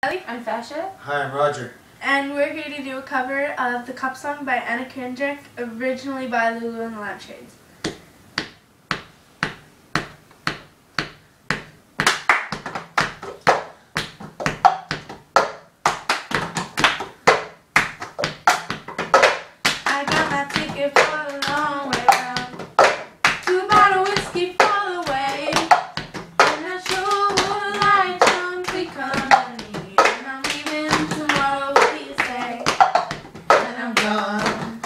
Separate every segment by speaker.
Speaker 1: I'm Fasha.
Speaker 2: Hi, I'm Roger.
Speaker 1: And we're here to do a cover of the Cup Song by Anna Kendrick, originally by Lulu and the Lampshades. I got my ticket for a long way round. 2 bottles of whiskey for the way. And I sure would like some company. And I'm leaving tomorrow, what do you say? When I'm gone,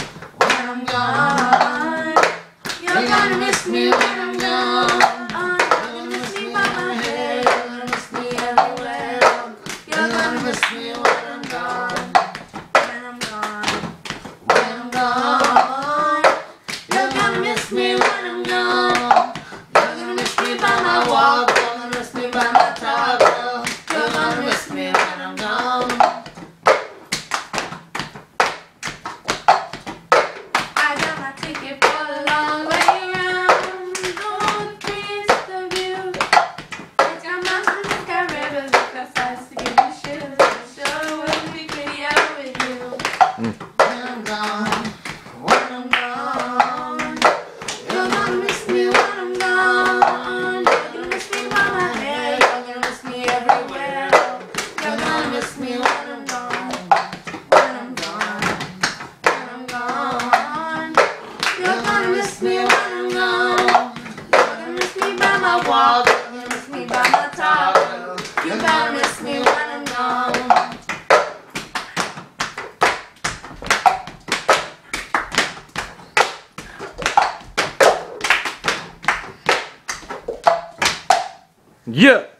Speaker 1: you're gonna miss me when I'm gone. You're gonna miss me by my head. You're gonna miss me everywhere. You're gonna miss me when I'm gone. When I'm gone. When I'm gone. You're gonna miss me when I'm gone. You're gonna miss me by my walk. You're gonna miss me by my talk. You're gonna miss me when I'm gone. I got my ticket for the long way round. Going to taste the view. It's got mountains, it's got rivers, it's got sights to give you shivers. It sure will be prettier with you. When I'm gone, when I'm gone, you're gonna miss me when I'm gone. You're gonna miss me by my head. You're gonna miss me everywhere. You're gonna miss me when I'm gone. When I'm gone, when I'm gone. You're gonna miss me when I'm gone. You're gonna miss me by my walk. You're gonna miss me by my talk. You're gonna miss me when I'm gone.
Speaker 3: Yeah.